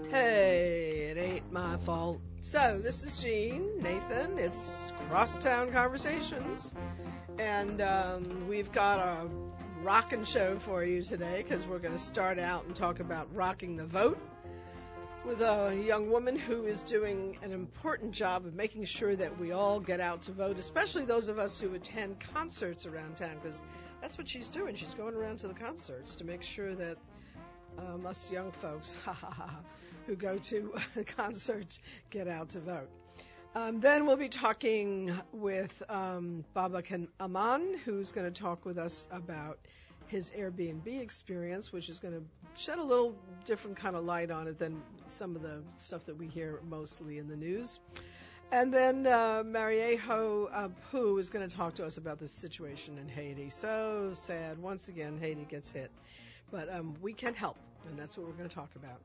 Hey, it ain't my fault. So, this is Jean, Nathan. It's Crosstown Conversations. And we've got a rockin' show for you today because we're going to start out and talk about rocking the vote with a young woman who is doing an important job of making sure that we all get out to vote, especially those of us who attend concerts around town, because that's what she's doing. She's going around to the concerts to make sure that us young folks who go to concerts get out to vote. Then we'll be talking with Baba Ken Aman, who's going to talk with us about his Airbnb experience, which is going to shed a little different kind of light on it than some of the stuff that we hear mostly in the news. And then Mariejo Poux is going to talk to us about the situation in Haiti. So sad. Once again, Haiti gets hit. But we can help, and that's what we're going to talk about.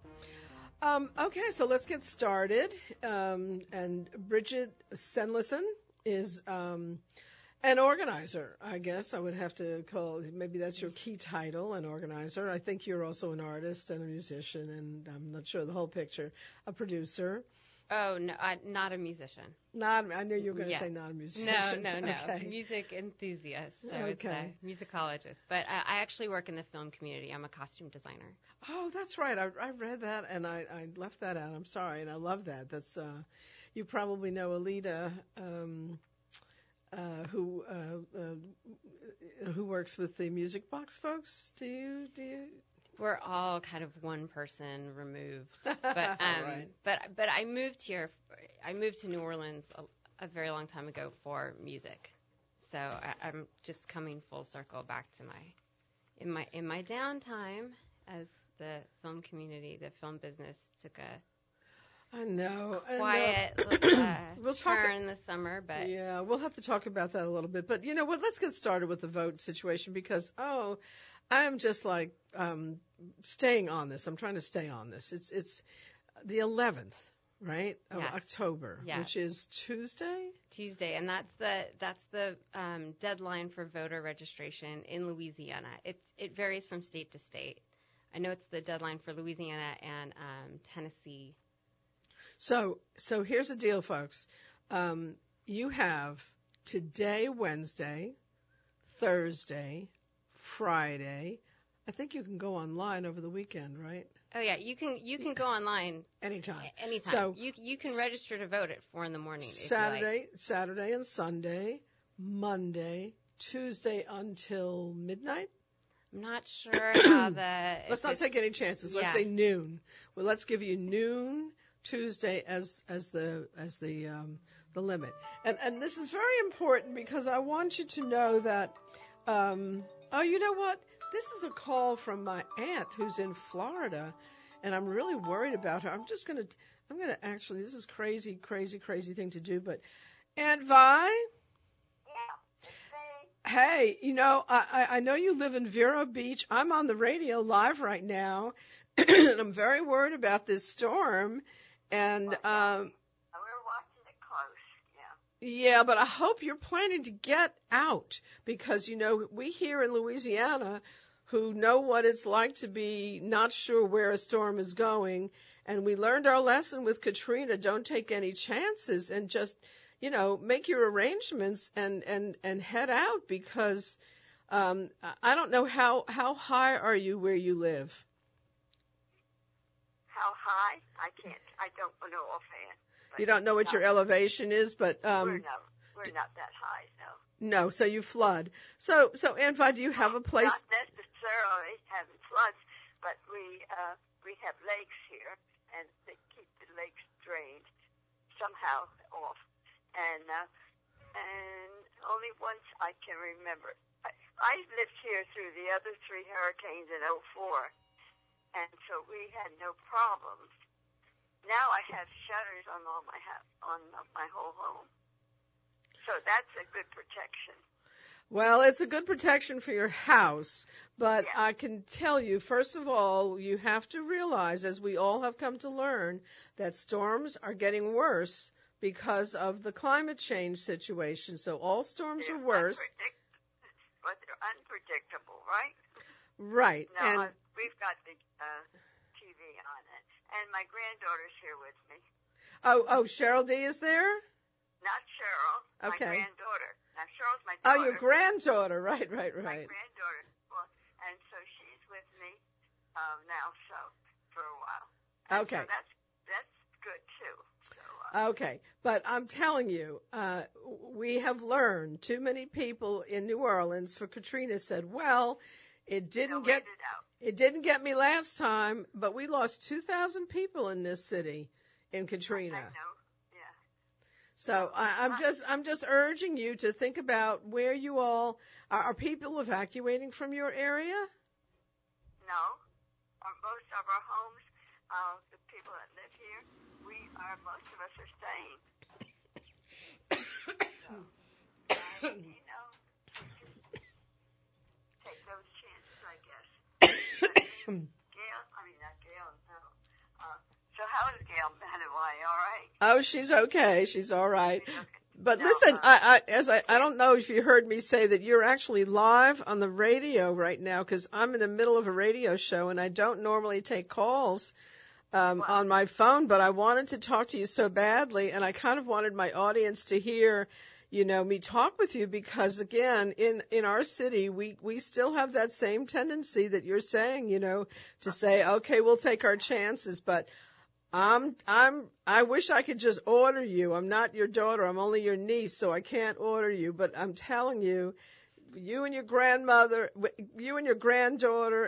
Okay, so let's get started. And Bridget Fenlason is an organizer, I guess I would have to call. Maybe that's your key title, an organizer. I think you're also an artist and a musician, and I'm not sure the whole picture, a producer. Oh, no, not a musician. I knew you were going to say not a musician. No. Okay. Music enthusiast, so it's a musicologist. But I actually work in the film community. I'm a costume designer. Oh, that's right. I read that, and I left that out. I'm sorry, and I love that. That's you probably know Alita, who works with the Music Box folks. Do you? We're all kind of one person removed, but right. but I moved here. I moved to New Orleans a very long time ago for music, so I'm just coming full circle back to in my downtime as the film community, the film business took a quiet turn this summer, but yeah, we'll have to talk about that a little bit. But you know what? Let's get started with the vote situation because I'm just like staying on this. I'm trying to stay on this. It's the 11th, right, of October, which is Tuesday. Tuesday, and that's the deadline for voter registration in Louisiana. It varies from state to state. I know it's the deadline for Louisiana and Tennessee. So here's the deal, folks. You have today, Wednesday, Thursday, Friday. I think you can go online over the weekend, right? Oh yeah, you can go online anytime. So you can register to vote at 4 a.m. Saturday and Sunday, Monday, Tuesday until midnight. I'm not sure how Let's not take any chances. Let's say noon. Well, let's give you noon Tuesday as the limit. And this is very important because I want you to know that. You know what? This is a call from my aunt who's in Florida, and I'm really worried about her. I'm going to actually, this is crazy thing to do, but Aunt Vi? Yeah. Hey, you know, I know you live in Vero Beach. I'm on the radio live right now, and I'm very worried about this storm, and, we're watching it close, yeah, but I hope you're planning to get out because, you know, we here in Louisiana who know what it's like to be not sure where a storm is going, and we learned our lesson with Katrina, don't take any chances and just, you know, make your arrangements and head out because I don't know how high are you where you live? How high? I don't know offhand. You don't know what your elevation is, but we're not that high, no. No, so you flood. So Aunt Vi, do you have a place? Not necessarily having floods, but we have lakes here, and they keep the lakes drained somehow off. And only once I can remember. I lived here through the other 3 hurricanes in '04, and so we had no problems. Now I have shutters on all on my whole home. So that's a good protection. Well, it's a good protection for your house, but I can tell you, first of all, you have to realize, as we all have come to learn, that storms are getting worse because of the climate change situation. So all storms are worse. But they're unpredictable, right? Right. No, we've got the TV on it. And my granddaughter's here with me. Oh, Cheryl D is there? Not Cheryl, Okay. my granddaughter. Now, Cheryl's my daughter. Oh, your granddaughter. Right. My granddaughter. Well, and so she's with me now, so for a while. And Okay. So that's good, too. So, Okay. But I'm telling you, we have learned too many people in New Orleans for Katrina said, well, it didn't get me last time, but we lost 2,000 people in this city in Katrina. I know. So I'm just urging you to think about where you all are people evacuating from your area? No. Most of our homes, the people that live here, most of us are staying. So, take those chances, I guess. Gail, no. So how is Gail? All right? Oh, she's okay. She's all right. She's okay. But No, listen, I don't know if you heard me say that you're actually live on the radio right now because I'm in the middle of a radio show and I don't normally take calls on my phone, but I wanted to talk to you so badly and I kind of wanted my audience to hear, me talk with you because again, in our city, we still have that same tendency that you're saying, to say, okay, we'll take our chances, but I wish I could just order you. I'm not your daughter. I'm only your niece, so I can't order you. But I'm telling you, you and your granddaughter,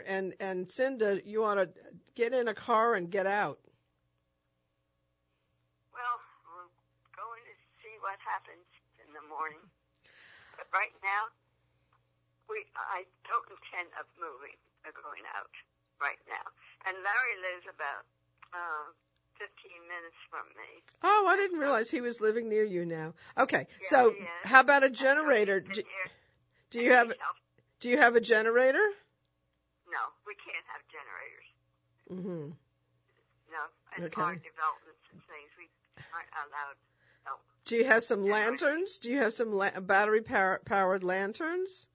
and Cinda, you ought to get in a car and get out. Well, we're going to see what happens in the morning. But right now, I don't intend of moving or going out right now. And Larry lives about 15 minutes from me. Oh, I didn't realize he was living near you now. Okay, yeah, so how about a generator? Do you have a generator? No, we can't have generators. Mm-hmm. No, and our developments and things, we aren't allowed. No. Do you have some lanterns? Do you have some battery-powered lanterns?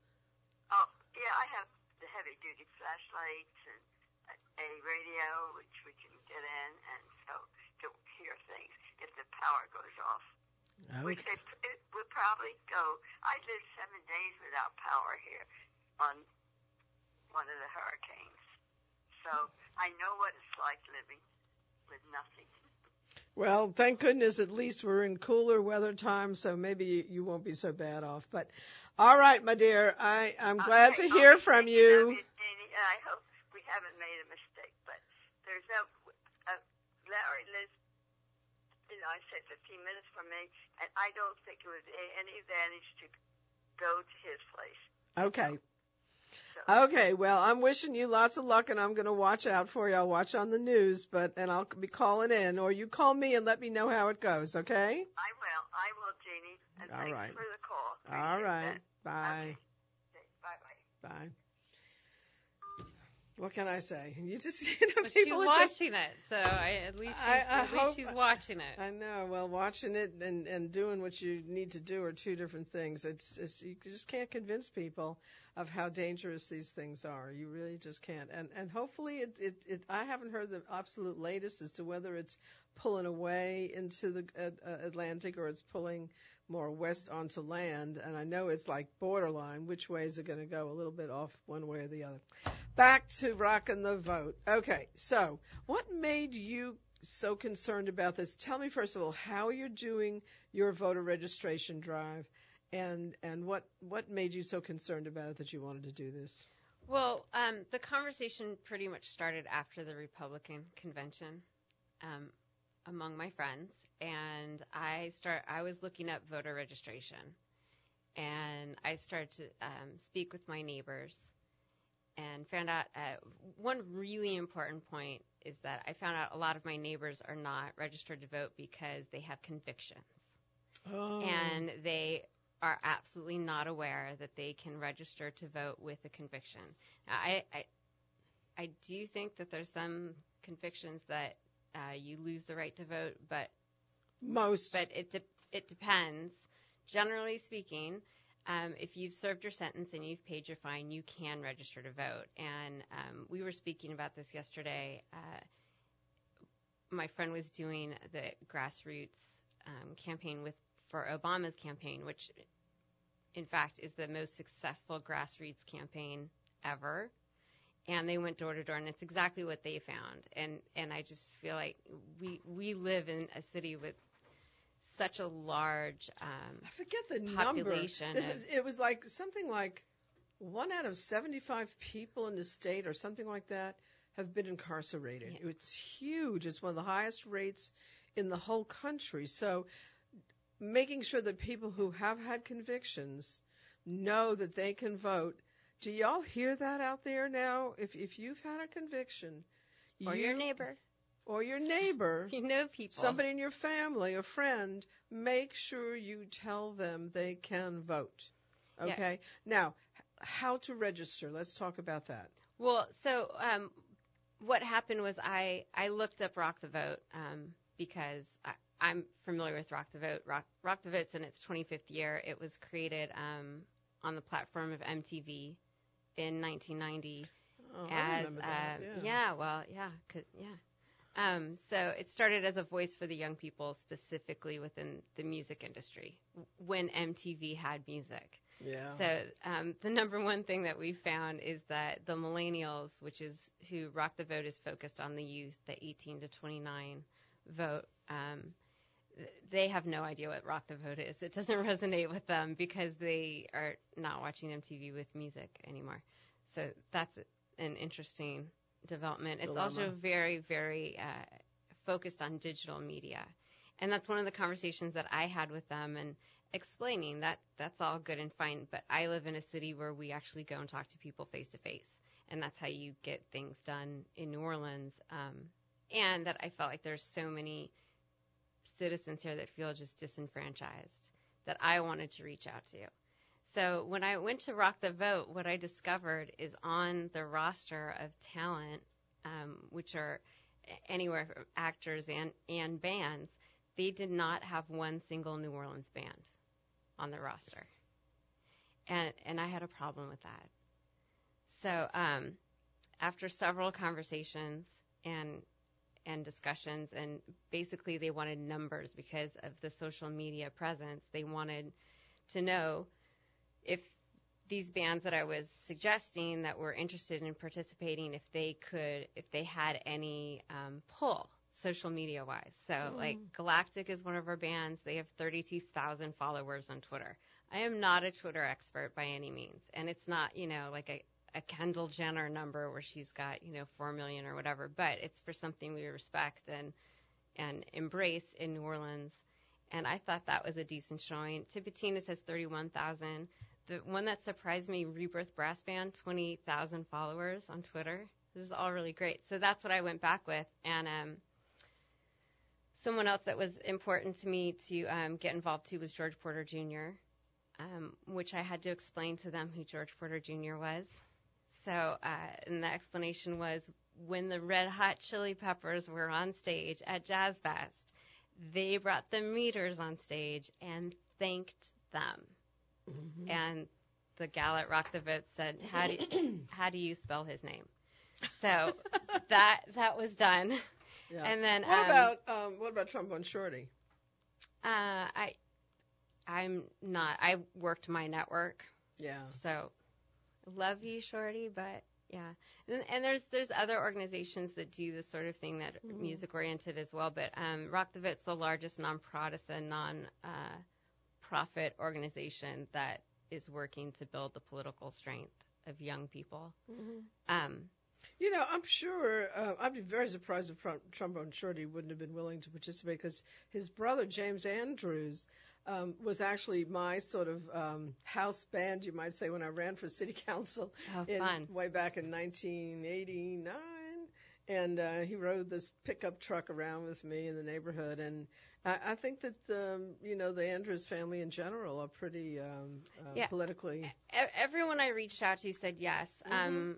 Oh, yeah, I have the heavy-duty flashlights and a radio, which we can get in, and so to hear things if the power goes off. Okay. Which it would probably go. I lived 7 days without power here on one of the hurricanes. So I know what it's like living with nothing. Well, thank goodness at least we're in cooler weather time, so maybe you won't be so bad off. But all right, my dear, I'm glad to hear from you. I hope we haven't made a mistake, but there's no Larry lives, I said 15 minutes from me, and I don't think it was any advantage to go to his place. Okay. So. Okay, well, I'm wishing you lots of luck, and I'm going to watch out for you. I'll watch on the news, and I'll be calling in, or you call me and let me know how it goes, okay? I will, Jeannie, and all thanks right. for the call. All right. That. Bye. Okay. Bye-bye. Bye. What can I say? You just, but people she's are just watching it, so at least she's watching it. I know. Well, watching it and doing what you need to do are two different things. It's you just can't convince people of how dangerous these things are. You really just can't. And hopefully I haven't heard the absolute latest as to whether it's pulling away into the Atlantic or it's pulling more west onto land. And I know it's like borderline. Which way is it going to go? A little bit off one way or the other. Back to rocking the vote. Okay, so what made you so concerned about this? Tell me, first of all, how you're doing your voter registration drive, and what made you so concerned about it that you wanted to do this? Well, the conversation pretty much started after the Republican convention among my friends, and I was looking up voter registration, and I started to speak with my neighbors. And found out one really important point is that I found out a lot of my neighbors are not registered to vote because they have convictions. Oh. And they are absolutely not aware that they can register to vote with a conviction. Now, I do think that there's some convictions that you lose the right to vote, but most. But it depends. Generally speaking, if you've served your sentence and you've paid your fine, you can register to vote. And we were speaking about this yesterday. My friend was doing the grassroots campaign for Obama's campaign, which, in fact, is the most successful grassroots campaign ever. And they went door to door, and it's exactly what they found. And I just feel like we live in a city with such a large I forget the population. Number. It was like something like 1 out of 75 people in the state or something like that have been incarcerated. Yeah. It's huge. It's one of the highest rates in the whole country. So making sure that people who have had convictions know that they can vote. Do y'all hear that out there now? If you've had a conviction, or your neighbor, you know people, somebody in your family, a friend, make sure you tell them they can vote. Okay. Yeah. Now, how to register? Let's talk about that. Well, so what happened was I looked up Rock the Vote because I'm familiar with Rock the Vote. Rock the Vote's in its 25th year. It was created on the platform of MTV in 1990. Oh, I remember that. So it started as a voice for the young people, specifically within the music industry, when MTV had music. Yeah. So the number one thing that we found is that the millennials, which is who Rock the Vote is focused on, the youth, the 18 to 29 vote, they have no idea what Rock the Vote is. It doesn't resonate with them because they are not watching MTV with music anymore. So that's an interesting development. It's also very, very focused on digital media. And that's one of the conversations that I had with them, and explaining that that's all good and fine, but I live in a city where we actually go and talk to people face to face, and that's how you get things done in New Orleans. And that I felt like there's so many citizens here that feel just disenfranchised that I wanted to reach out to. So when I went to Rock the Vote, what I discovered is on the roster of talent, which are anywhere from actors and bands, they did not have one single New Orleans band on the roster. And I had a problem with that. So after several conversations and discussions, and basically they wanted numbers because of the social media presence. They wanted to know if these bands that I was suggesting that were interested in participating, if they had any pull social media wise. So like Galactic is one of our bands. They have 32,000 followers on Twitter. I am not a Twitter expert by any means. And it's not, like a Kendall Jenner number where she's got, 4 million or whatever, but it's for something we respect and embrace in New Orleans. And I thought that was a decent showing. Tipitina says 31,000. The one that surprised me, Rebirth Brass Band, 28,000 followers on Twitter. This is all really great. So that's what I went back with. And someone else that was important to me to get involved to was George Porter Jr., which I had to explain to them who George Porter Jr. was. So, and the explanation was when the Red Hot Chili Peppers were on stage at Jazz Fest, they brought the meters on stage and thanked them. Mm-hmm. And the gal at Rock the Vote said, how do you spell his name? So that was done. Yeah. And then what about Trombone Shorty? I'm not. I worked my network. Yeah. So love you, Shorty, but yeah. And there's other organizations that do this sort of thing that are music oriented as well. But Rock the Vote's the largest non-partisan, non-profit organization that is working to build the political strength of young people. Mm-hmm. I'm sure, I'd be very surprised if Trombone Shorty wouldn't have been willing to participate, because his brother, James Andrews, was actually my sort of house band, you might say, when I ran for city council way back in 1989. And he rode this pickup truck around with me in the neighborhood. And I think that, the Andrews family in general are pretty politically. Everyone I reached out to said yes. Mm-hmm.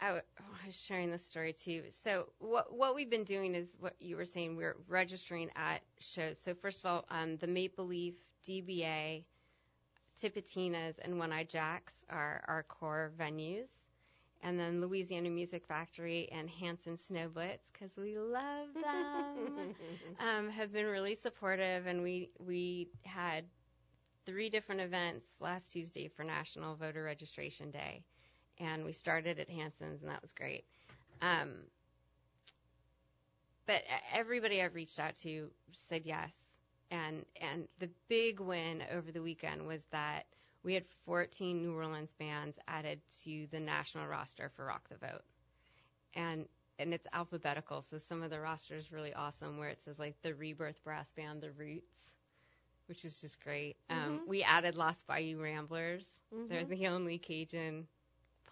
I was sharing this story too. So what we've been doing is what you were saying. We're registering at shows. So first of all, the Maple Leaf DBA Tipitina's and One-Eyed Jack's are our core venues. And then Louisiana Music Factory and Hanson Snow Blitz, because we love them, have been really supportive. And we had 3 different events last Tuesday for National Voter Registration Day. And we started at Hanson's, and that was great. But everybody I've reached out to said yes. And the big win over the weekend was that we had 14 New Orleans bands added to the national roster for Rock the Vote. And it's alphabetical, so some of the roster is really awesome, where it says, like, the Rebirth Brass Band, The Roots, which is just great. We added Lost Bayou Ramblers. They're the only Cajun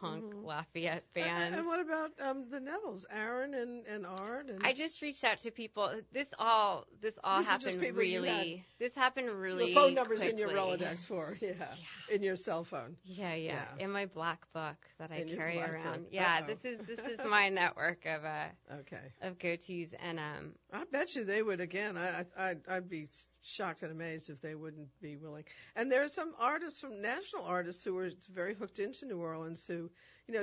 punk Lafayette band. And what about the Nevilles, Aaron and Art? And I just reached out to people. This all happened really. This happened really. The phone number's quickly. in your Rolodex in your cell phone. Yeah. In my black book that I carry around. Book. Yeah, this is my network of go-tos, and I bet you they would again. I'd be shocked and amazed if they wouldn't be willing. And there are some artists, national artists, who are very hooked into New Orleans, who,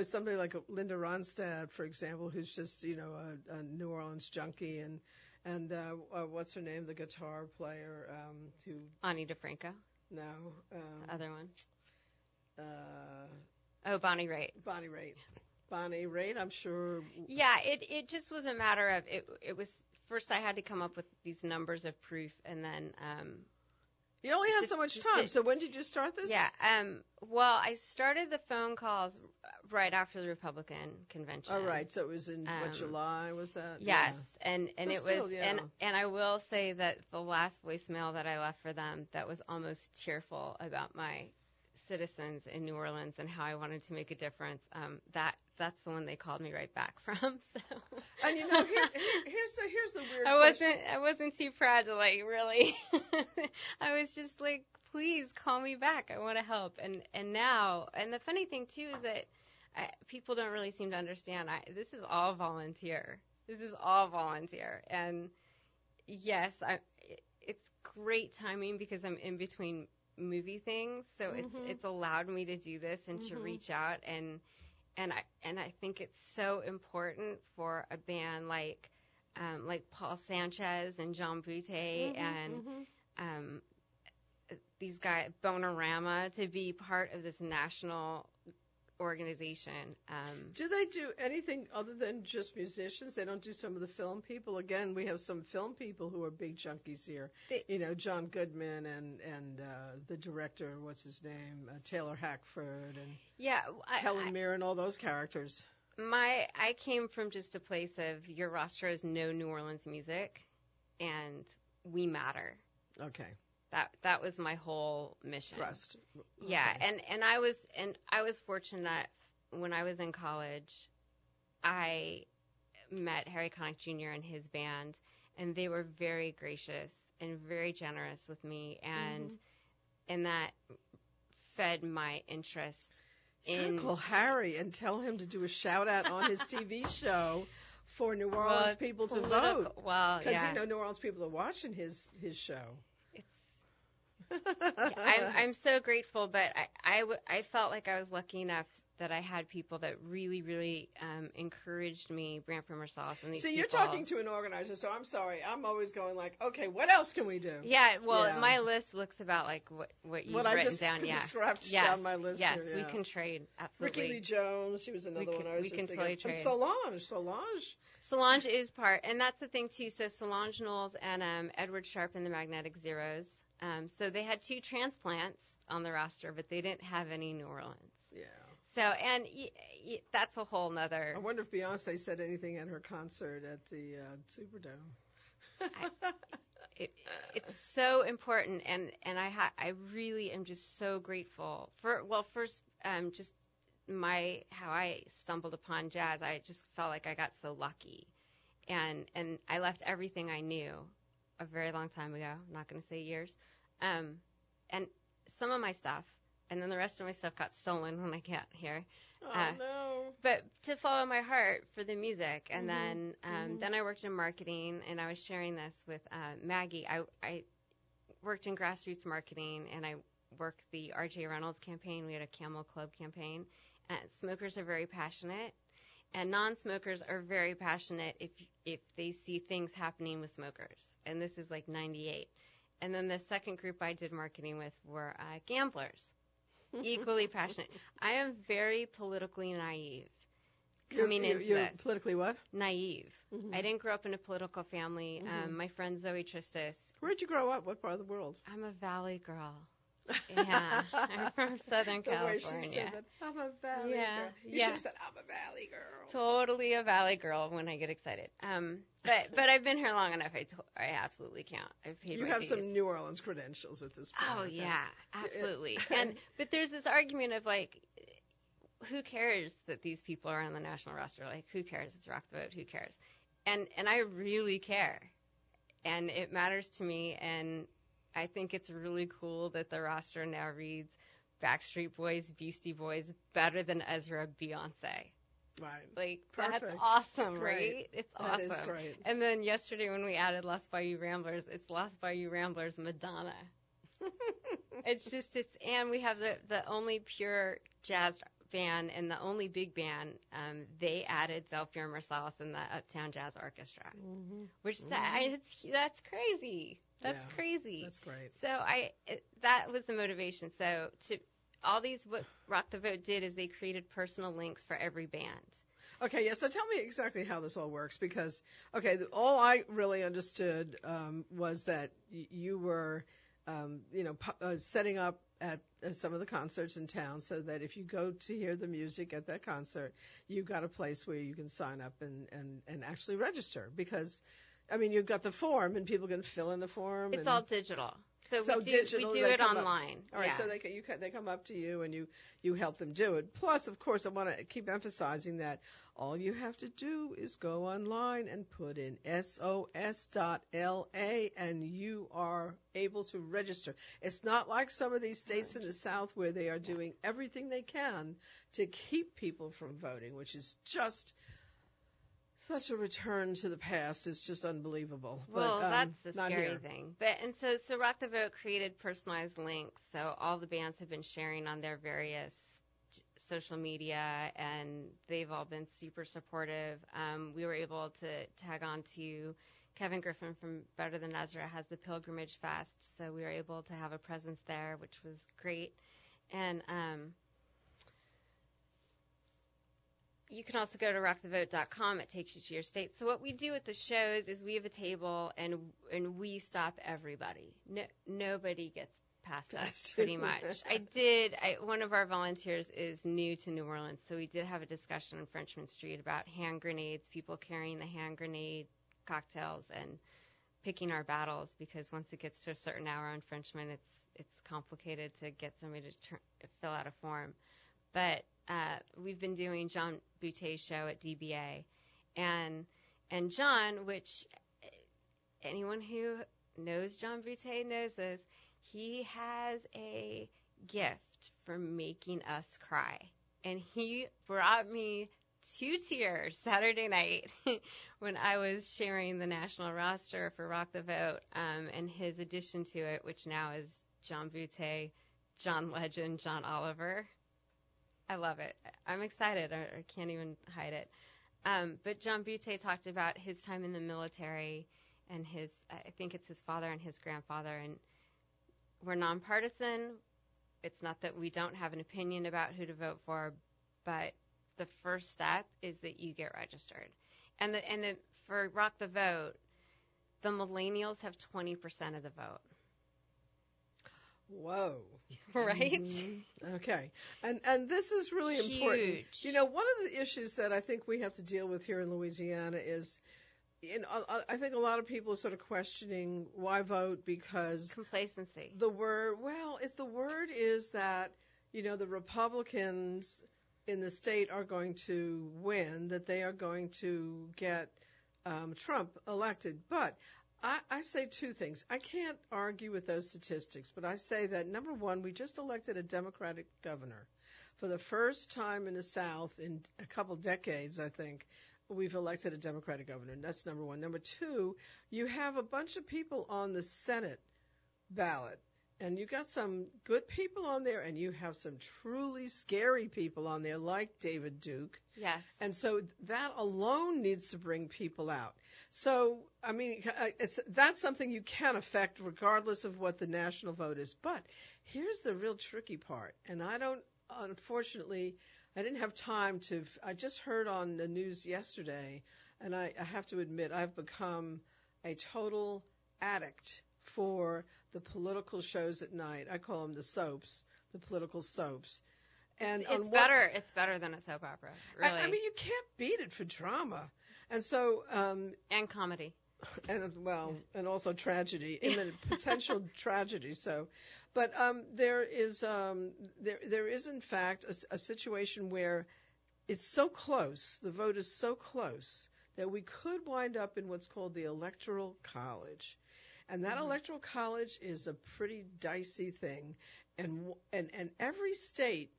somebody like Linda Ronstadt, for example, who's just, a New Orleans junkie, and what's her name, the guitar player, who... Ani DeFranco? No. The other one? Bonnie Raitt. Bonnie Raitt, I'm sure. Yeah, it just was a matter of, it was, first I had to come up with these numbers of proof, and then... You only have so much time, so when did you start this? Yeah, well, I started the phone calls right after the Republican convention. Oh, right, so it was in, July, was that? Yes, yeah. and so it still, was, yeah. and I will say that the last voicemail that I left for them that was almost tearful about my citizens in New Orleans and how I wanted to make a difference, that's the one they called me right back from. So. And here's the weird question. I wasn't too proud to really. I was just like, please call me back. I want to help. And now, and the funny thing too is that people don't really seem to understand. This is all volunteer. And yes, it's great timing because I'm in between movie things, so it's allowed me to do this and to reach out, and I think it's so important for a band like Paul Sanchez and John Butte and these guys, Bonorama, to be part of this national organization. Do they do anything other than just musicians? They don't do some of the film people? Again, we have some film people who are big junkies here. John Goodman and the director, what's his name, Taylor Hackford, and Helen Mirren, all those characters. I came from just a place of your roster is no New Orleans music, and we matter. Okay. That was my whole mission. Thrust. Okay. Yeah, and I was fortunate when I was in college. I met Harry Connick Jr. and his band, and they were very gracious and very generous with me, and that fed my interest in. Call Harry and tell him to do a shout out on his TV show for New Orleans people to vote. Well, because New Orleans people are watching his show. I'm so grateful, but I felt like I was lucky enough that I had people that really, really encouraged me, Branford Marsalis, and these people. You're talking to an organizer, so I'm sorry. I'm always going like, okay, what else can we do? Yeah, well, my list looks about like what you've written down. Yeah, scratched down my list. Yes, here, we can trade, absolutely. Ricky Lee Jones, she was another one I was we just can totally trade. And Solange is part, and that's the thing too. So Solange Knowles and Edward Sharp and the Magnetic Zeros. So they had 2 transplants on the roster, but they didn't have any New Orleans. Yeah. So, and that's a whole nother. I wonder if Beyonce said anything at her concert at the Superdome. It's so important, and I really am just so grateful for. Well, first, just how I stumbled upon jazz. I just felt like I got so lucky, and I left everything I knew a very long time ago. I'm not going to say years. And some of my stuff, and then the rest of my stuff got stolen when I got here. Oh, no. But to follow my heart for the music. And then I worked in marketing, and I was sharing this with Maggie. I worked in grassroots marketing, and work the R.J. Reynolds campaign. We had a Camel Club campaign. And smokers are very passionate, and non-smokers are very passionate if they see things happening with smokers. And this is like 98. And then the second group I did marketing with were gamblers, equally passionate. I am very politically naive coming into you're this. Politically what? Naive. Mm-hmm. I didn't grow up in a political family. My friend Zoe Tristis. Where'd you grow up? What part of the world? I'm a valley girl. Yeah, I'm from Southern California. The way she said that, I'm a valley girl. You should have said, I'm a valley girl. Totally a valley girl when I get excited. But I've been here long enough. I absolutely count. I've paid my fees. You have some New Orleans credentials at this point. Oh yeah, absolutely. But there's this argument of like, who cares that these people are on the national roster? Like, who cares? It's Rock the Vote. Who cares? And I really care, and it matters to me. And I think it's really cool that the roster now reads Backstreet Boys, Beastie Boys better than Ezra, Beyonce. Right. Like, perfect. That's awesome, great. Right? It's awesome. That is great. And then yesterday when we added Lost Bayou Ramblers, it's Lost Bayou Ramblers Madonna. And we have the only pure jazz band and the only big band. They added Zelfier Marsalis and the Uptown Jazz Orchestra, which that's crazy. That's crazy. That's great. So that was the motivation. So all these, what Rock the Vote did is they created personal links for every band. Okay, yeah, so tell me exactly how this all works, because, all I really understood was that you were, setting up at some of the concerts in town so that if you go to hear the music at that concert, you've got a place where you can sign up and actually register, because you've got the form and people can fill in the form. It's all digital. So we do it online. All right, so they come up to you and you help them do it. Plus, of course, I want to keep emphasizing that all you have to do is go online and put in sos.la and you are able to register. It's not like some of these states in the South where they are doing everything they can to keep people from voting, which is just such a return to the past. Is just unbelievable. Well, that's the scary thing. So Rock the Vote created personalized links. So all the bands have been sharing on their various social media, and they've all been super supportive. We were able to tag on to Kevin Griffin from Better Than Ezra has the Pilgrimage Fest, so we were able to have a presence there, which was great. And you can also go to rockthevote.com. It takes you to your state. So what we do at the shows is we have a table and we stop everybody. Nobody gets past us, pretty much. One of our volunteers is new to New Orleans, so we did have a discussion on Frenchman Street about hand grenades, people carrying the hand grenade cocktails and picking our battles, because once it gets to a certain hour on Frenchman, it's complicated to get somebody to fill out a form. But we've been doing John Boutet's show at DBA, and John, which anyone who knows John Boutet knows this, he has a gift for making us cry, and he brought me to tears Saturday night when I was sharing the national roster for Rock the Vote, and his addition to it, which now is John Boutet, John Legend, John Oliver. I love it. I'm excited. I can't even hide it. But John Boutet talked about his time in the military and I think it's his father and his grandfather. And we're nonpartisan. It's not that we don't have an opinion about who to vote for, but the first step is that you get registered. And for Rock the Vote, the millennials have 20% of the vote. Whoa. Right? Mm-hmm. Okay. And this is really important. One of the issues that I think we have to deal with here in Louisiana is, I think a lot of people are sort of questioning why vote, because complacency. The word is that, the Republicans in the state are going to win, that they are going to get Trump elected. But I say two things. I can't argue with those statistics, but I say that, number one, we just elected a Democratic governor. For the first time in the South in a couple decades, I think, we've elected a Democratic governor. That's number one. Number two, you have a bunch of people on the Senate ballot And you got some good people on there, and you have some truly scary people on there, like David Duke. Yes. And so that alone needs to bring people out. So, I mean, that's something you can affect regardless of what the national vote is. But here's the real tricky part. And unfortunately, I didn't have time I just heard on the news yesterday, and I have to admit, I've become a total addict for the political shows at night. I call them the soaps, the political soaps. And it's better. It's better than a soap opera, really. I mean, you can't beat it for drama. And so, and comedy, and also tragedy, and potential tragedy. So, but there is in fact a situation where it's so close. The vote is so close that we could wind up in what's called the Electoral College. And that Electoral College is a pretty dicey thing. And every state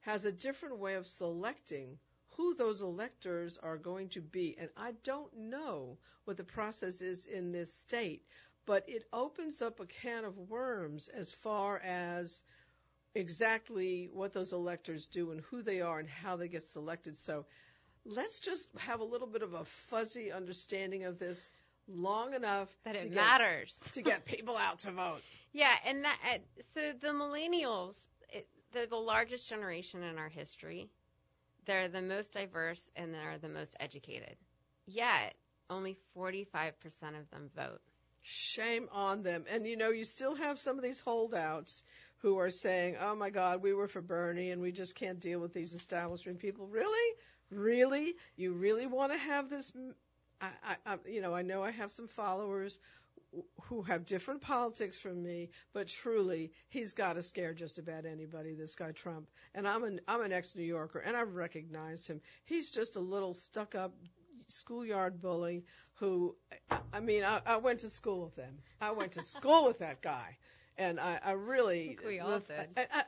has a different way of selecting who those electors are going to be. And I don't know what the process is in this state, but it opens up a can of worms as far as exactly what those electors do and who they are and how they get selected. So let's just have a little bit of a fuzzy understanding of this long enough that it matters to get people out to vote. Yeah, and so the millennials, they're the largest generation in our history. They're the most diverse and they're the most educated. Yet, only 45% of them vote. Shame on them. And, you still have some of these holdouts who are saying, oh, my God, we were for Bernie and we just can't deal with these establishment people. Really? Really? You really want to have this? I know I have some followers who have different politics from me, but truly, he's got to scare just about anybody, this guy Trump. And I'm an ex-New Yorker, and I recognize him. He's just a little stuck-up schoolyard bully who, I went to school with him. I went to school with that guy. And I really, we all did. I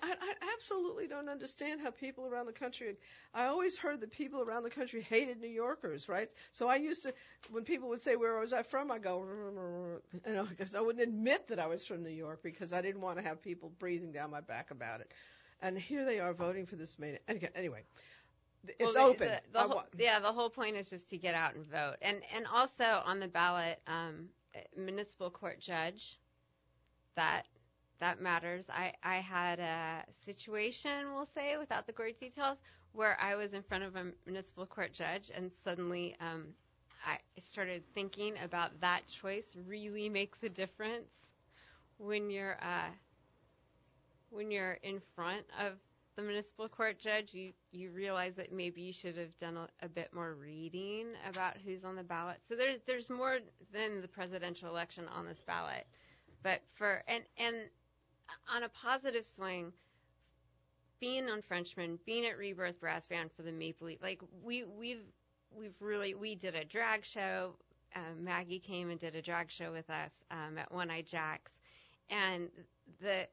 absolutely don't understand how people around the country, I always heard that people around the country hated New Yorkers, right? So I used to, when people would say, where was I from? I go, because I wouldn't admit that I was from New York because I didn't want to have people breathing down my back about it. And here they are voting for this man. Anyway, it's open. The whole point is just to get out and vote. And also on the ballot, municipal court judge, that matters. I had a situation, we'll say, without the gory details, where I was in front of a municipal court judge, and suddenly I started thinking about that choice really makes a difference when you're in front of the municipal court judge. You realize that maybe you should have done a bit more reading about who's on the ballot. So there's more than the presidential election on this ballot. But and on a positive swing, being on Frenchman, being at Rebirth Brass Band for the Maple Leaf, like we did a drag show. Maggie came and did a drag show with us at One Eye Jack's, and the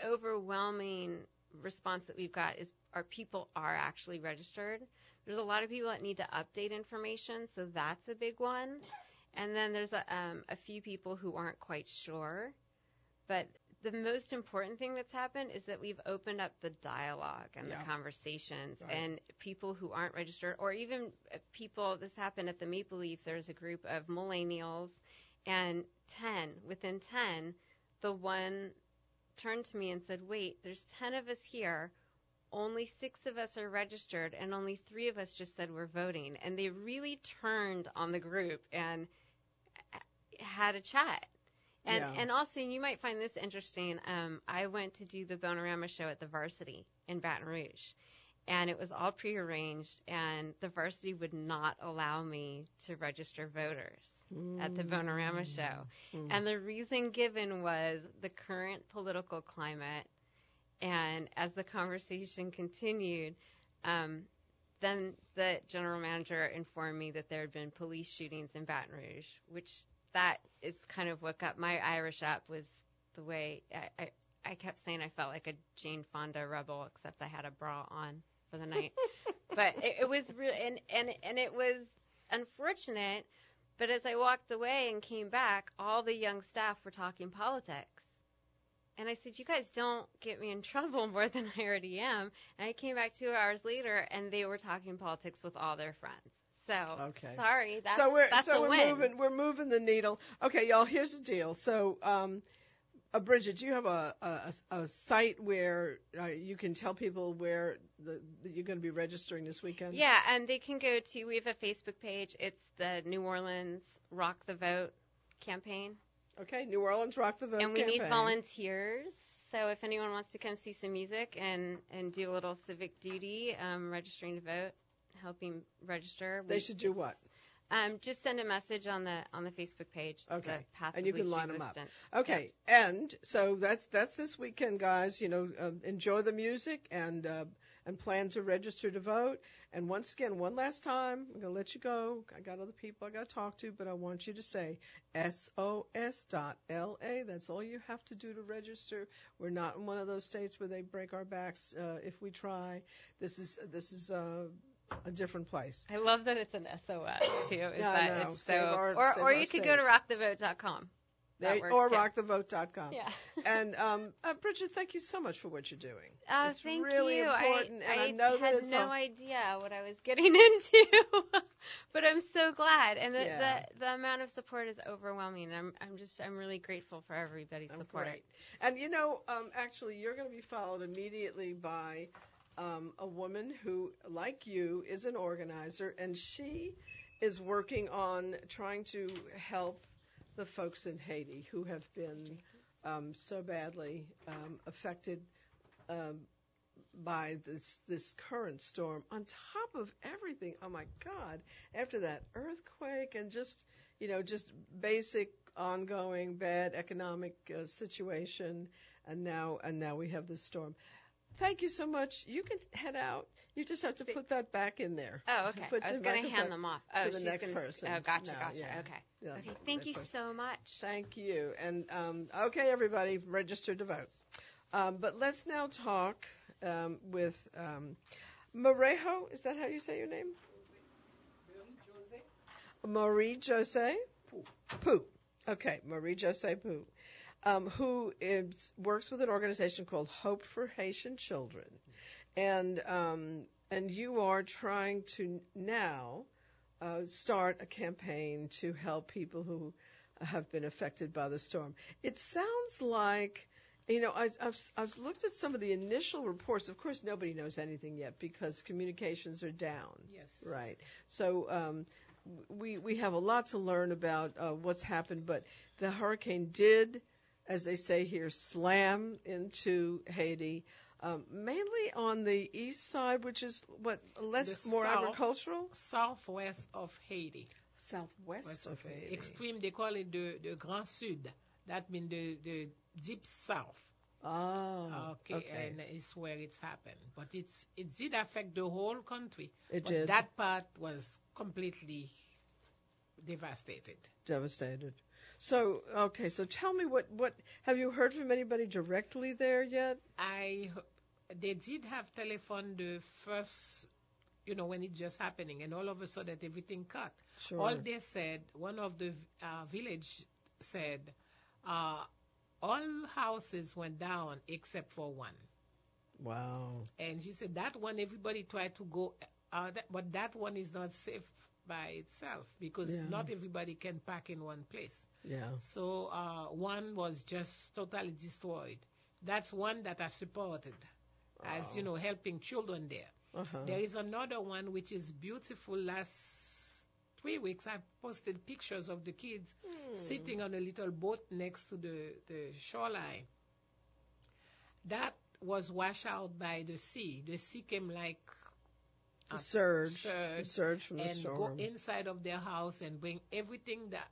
overwhelming response that we've got is our people are actually registered. There's a lot of people that need to update information, so that's a big one. And then there's a few people who aren't quite sure. But the most important thing that's happened is that we've opened up the dialogue and the conversations. Right. And people who aren't registered, or even people, this happened at the Maple Leaf, there's a group of millennials, and within 10, the one turned to me and said, wait, there's 10 of us here. Only 6 of us are registered, and only 3 of us just said we're voting. And they really turned on the group and had a chat. And also, you might find this interesting, I went to do the Bonorama show at the Varsity in Baton Rouge, and it was all prearranged, and the Varsity would not allow me to register voters at the Bonorama show. And the reason given was the current political climate. And as the conversation continued, then the general manager informed me that there had been police shootings in Baton Rouge, which that is kind of what got my Irish up, was the way I kept saying I felt like a Jane Fonda rebel, except I had a bra on for the night. But it was really, and it was unfortunate. But as I walked away and came back, all the young staff were talking politics. And I said, you guys don't get me in trouble more than I already am. And I came back 2 hours later, and they were talking politics with all their friends. So, Okay. sorry, that's so a win. we're moving the needle. Okay, y'all, here's the deal. So, Bridget, do you have a site where you can tell people where that you're going to be registering this weekend? Yeah, and they can go to, we have a Facebook page. It's the New Orleans Rock the Vote campaign. Okay, New Orleans Rock the Vote And we campaign. need volunteers. So if anyone wants to come see some music and do a little civic duty, registering to vote, helping register. They should do what? Just send a message on the Facebook page. Okay. The Path And of you can Least line them Resistance. up. Okay. Yeah. And so that's this weekend, guys. Enjoy the music and plan to register to vote. And once again, one last time, I'm going to let you go. I got other people I got to talk to, but I want you to say SOS.LA. That's all you have to do to register. We're not in one of those states where they break our backs if we try. This is a different place. I love that it's an SOS too. Yeah, It's save so, our or you state. could go to rockthevote.com. Or rockthevote.com. Yeah. And Bridget, thank you so much for what you're doing. Oh, it's thank really you. important, and I know that had it's no idea what I was getting into, but I'm so glad. And the amount of support is overwhelming. And I'm really grateful for everybody's support. Great. And actually, you're going to be followed immediately by a woman who, like you, is an organizer, and she is working on trying to help the folks in Haiti who have been so badly affected by this current storm. On top of everything, oh my God! After that earthquake and just basic ongoing bad economic situation, and now we have this storm. Thank you so much. You can head out. You just have to put that back in there. Oh, okay. I was going to hand them off. Oh, to the next person. Oh, gotcha. Yeah. Okay. Yeah, Okay. Thank you so much. Thank you. And okay, everybody, register to vote. But let's now talk with Marejo. Is that how you say your name? Marie José Poux. Okay, Marie José Poux. Who works with an organization called Hope for Haitian Children, and you are trying to now start a campaign to help people who have been affected by the storm. It sounds like, I've looked at some of the initial reports. Of course, nobody knows anything yet because communications are down. Yes. Right. So we have a lot to learn about what's happened, but the hurricane did, as they say here, slam into Haiti, mainly on the east side, which is more agricultural? Southwest of Haiti. Southwest of Haiti. Extreme, they call it the Grand Sud. That means the deep south. Oh, okay. And it's where it's happened. But it did affect the whole country. It did. That part was completely devastated. So tell me what have you heard from anybody directly there yet? They did have telephone the first, when it just happening, and all of a sudden everything cut. Sure. All they said, one of the village said, all houses went down except for one. Wow. And she said that one, everybody tried to go, but that one is not safe by itself because not everybody can pack in one place. Yeah. So one was just totally destroyed. That's one that I supported as, helping children there. Uh-huh. There is another one which is beautiful. Last 3 weeks, I posted pictures of the kids sitting on a little boat next to the shoreline. That was washed out by the sea. The sea came like the surge from the storm. And go inside of their house and bring everything that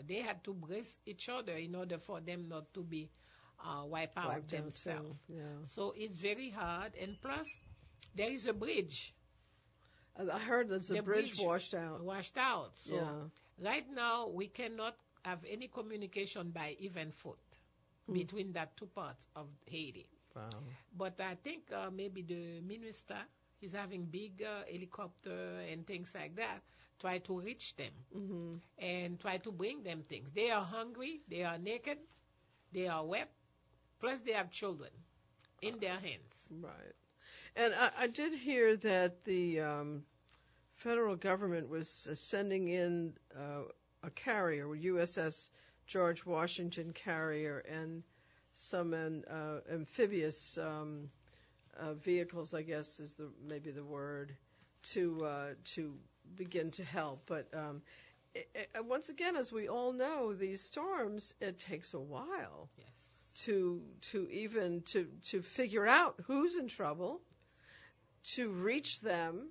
they had to brace each other in order for them not to be wiped out themselves. Yeah. So it's very hard. And plus, there is a bridge. I heard there's a bridge washed out. So right now, we cannot have any communication by even foot between that two parts of Haiti. Wow. But I think maybe the minister is having big helicopter and things like that, try to reach them and try to bring them things. They are hungry, they are naked, they are wet, Plus, they have children in their hands. Right. And I did hear that the federal government was sending in a carrier, a USS George Washington carrier, and some amphibious vehicles, I guess is maybe the word, to begin to help. But once again, as we all know, these storms, it takes a while. Yes. To figure out who's in trouble, to reach them,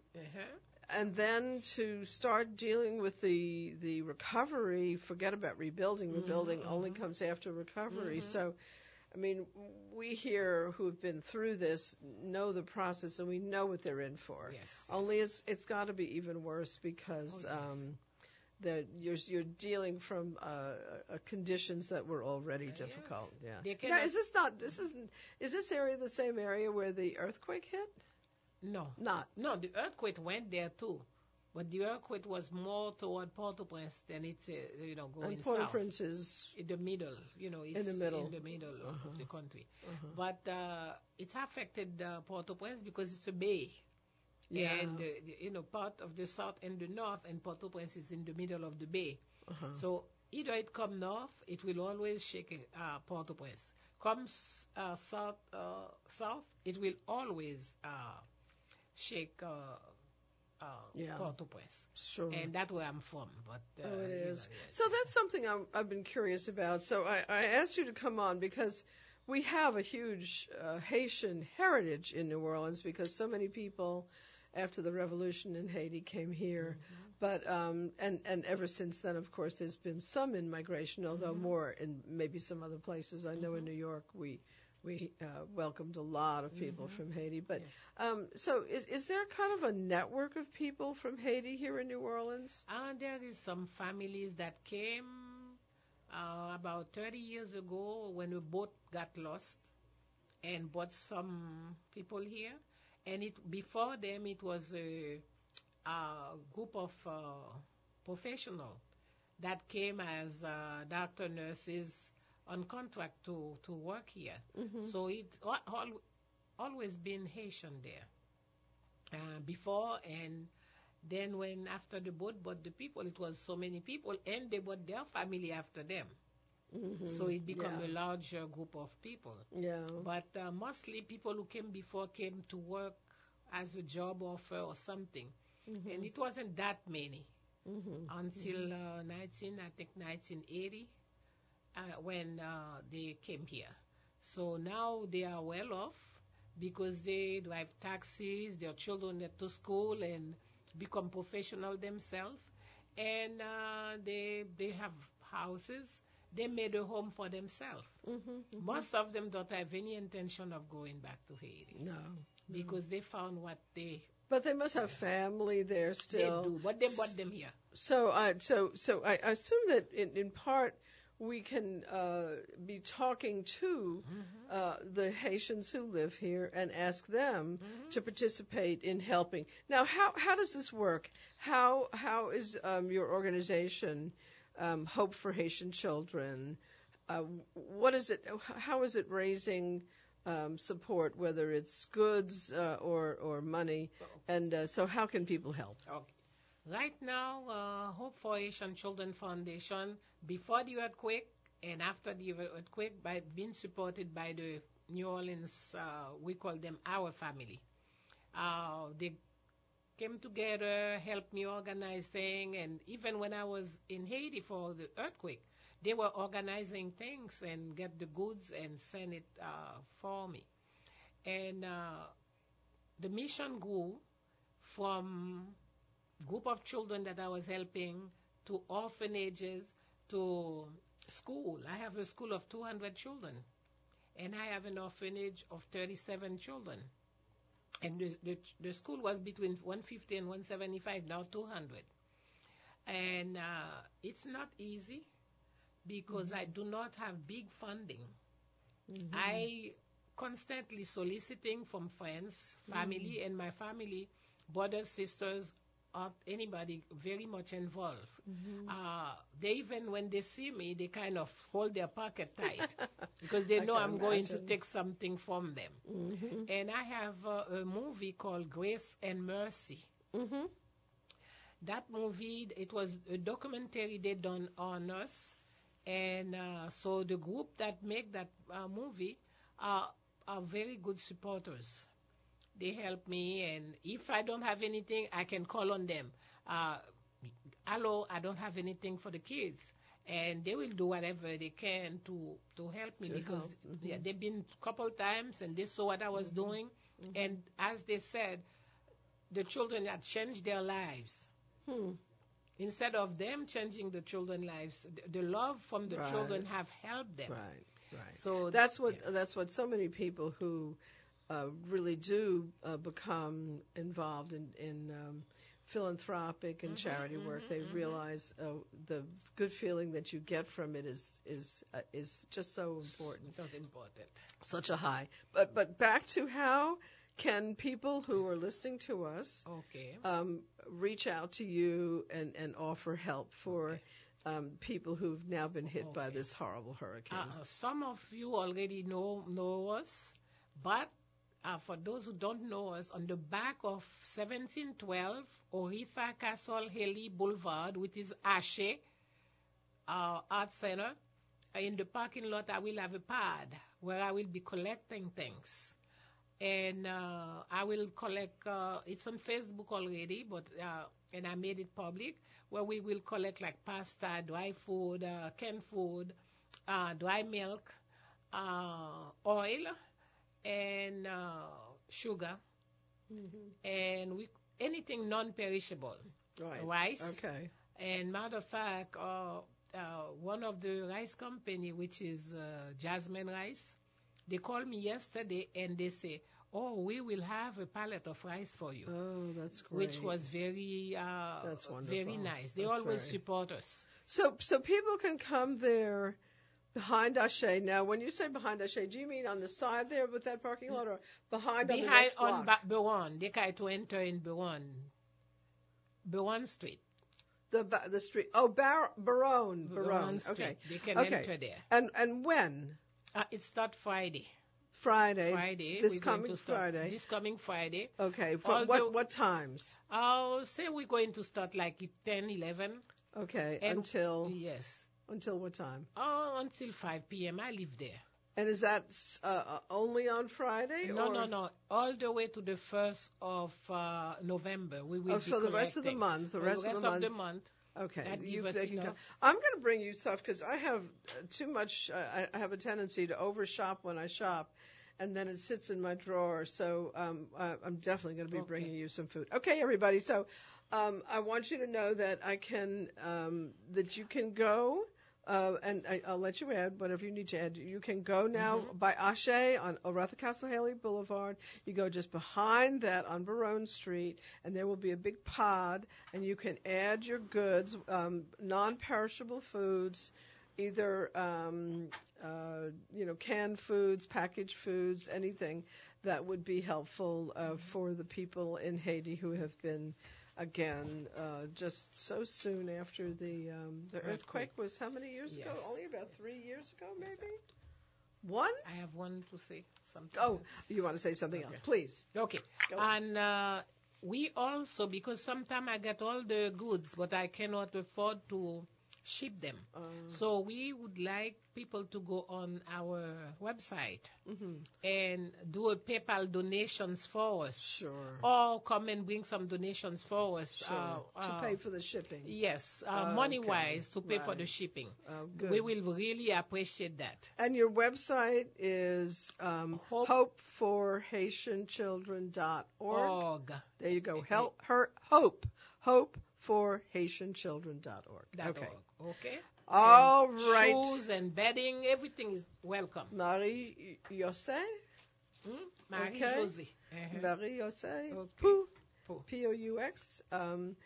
and then to start dealing with the recovery. Forget about rebuilding. Rebuilding only comes after recovery. So, I mean, we here who have been through this know the process, and we know what they're in for. Yes. Only it's got to be even worse because that you're dealing from conditions that were already difficult. Yes. Yeah. Now, is this area the same area where the earthquake hit? No. Not. No, the earthquake went there too, but the earthquake was more toward Port-au-Prince than it's going And south. Port-au-Prince is In the middle, it's in the middle of the country. But it's affected Port-au-Prince because it's a bay. Yeah. And, part of the south and the north, and Port-au-Prince is in the middle of the bay. So either it come north, it will always shake Port-au-Prince. Comes south, it will always shake Port-au-Prince. Sure. And that's where I'm from. But it is. Yes. So that's something I've been curious about. So I asked you to come on because we have a huge Haitian heritage in New Orleans because so many people after the revolution in Haiti came here. But and ever since then, of course, there's been some in-migration, although more in maybe some other places. I know in New York we welcomed a lot of people from Haiti. But so is there kind of a network of people from Haiti here in New Orleans? There is some families that came about 30 years ago when a boat got lost and brought some people here. And before them, it was a group of professionals that came as doctor, nurses on contract to work here. So it's always been Haitian there before, and then when after the boat brought the people, it was so many people, and they brought their family after them. So it became a larger group of people. Yeah. But mostly people who came before came to work as a job offer or something. And it wasn't that many until 1980 when they came here. So now they are well off because they drive taxis, their children get to school and become professional themselves. And they have houses. They made a home for themselves. Most of them don't have any intention of going back to Haiti. No. Because they found what they... But they must have family there still. They do, but they brought them here. So I assume that in part we can be talking to the Haitians who live here and ask them to participate in helping. Now, how does this work? How is your organization, Hope for Haitian Children, what is it? How is it raising support, whether it's goods or money? And so how can people help? Okay. Right now, Hope for Haitian Children Foundation, before the earthquake and after the earthquake, being supported by the New Orleans, we call them Our Family. They came together, helped me organize things, and even when I was in Haiti for the earthquake, they were organizing things and get the goods and send it for me. And the mission grew from group of children that I was helping to orphanages to school. I have a school of 200 children, and I have an orphanage of 37 children. And the school was between 150 and 175, now 200. And it's not easy because I do not have big funding. I constantly soliciting from friends, family, and my family, brothers, sisters, anybody very much involved. They even, when they see me, they kind of hold their pocket tight because they know I'm going to take something from them. And I have a movie called Grace and Mercy. That movie, it was a documentary they done on us. And so the group that make that movie are very good supporters. They help me, and if I don't have anything, I can call on them. Hello, I don't have anything for the kids. And they will do whatever they can to help me because they've been a couple times and they saw what I was doing. And as they said, the children had changed their lives. Instead of them changing the children's lives, the love from the children have helped them. Right. So that's what so many people who really do become involved in philanthropic and charity work. They realize the good feeling that you get from it is just so important. So important. Such a high. But back to how can people who are listening to us reach out to you and offer help for people who've now been hit by this horrible hurricane? Some of you already know us, but for those who don't know us, on the back of 1712 Oretha Castle Haley Boulevard, which is Ashe Art Center, in the parking lot, I will have a pad where I will be collecting things. And I will collect, it's on Facebook already, but and I made it public, where we will collect like pasta, dry food, canned food, dry milk, oil, and sugar, and anything non-perishable, rice. Okay. And matter of fact, one of the rice company, which is Jasmine Rice, they called me yesterday and they say, "Oh, we will have a pallet of rice for you." Oh, that's great. Which was very, that's wonderful. very nice. They That's always support us. So people can come there behind Ashe. Now, when you say behind Ashe, do you mean on the side there with that parking lot, or behind on the next block? Behind Bewan. They try to enter in Bewan Street. The street. Oh, Baron. Okay. They can enter there. And when? It starts Friday. Friday. This coming Friday. This coming Friday. Okay. What times? I'll say we're going to start like at 10, 11. Okay. And until? Yes. Until what time? Oh, until 5 p.m. I live there. And is that only on Friday? No. All the way to the 1st of November. We will be for the rest of the month. The rest of the month. Okay. I'm going to bring you stuff because I have too much. I have a tendency to overshop when I shop, and then it sits in my drawer. So I'm definitely going to be bringing you some food. Okay, everybody. So I want you to know that that you can go. And I'll let you add whatever you need to add. You can go now by Ashe on Oretha Castle Haley Boulevard. You go just behind that on Barone Street, and there will be a big pod, and you can add your goods, non-perishable foods, either canned foods, packaged foods, anything that would be helpful for the people in Haiti who have been. Again, just so soon after the earthquake was how many years ago? Only about 3 years ago, maybe? One? I have one to say something. Oh, you want to say something else? Please. Okay. And we also, because sometimes I get all the goods, but I cannot afford to ship them. So we would like people to go on our website and do a PayPal donations for us. Sure. Or come and bring some donations for us. Sure. To pay for the shipping. Yes, money-wise, to pay for the shipping. Good. We will really appreciate that. And your website is hopeforhaitianchildren.org. There you go. hopeforhaitianchildren.org. Okay. Okay. All and right. Shoes and bedding, everything is welcome. Marie José. Marie José. Marie José. Okay. Poux. P-O-U-X. And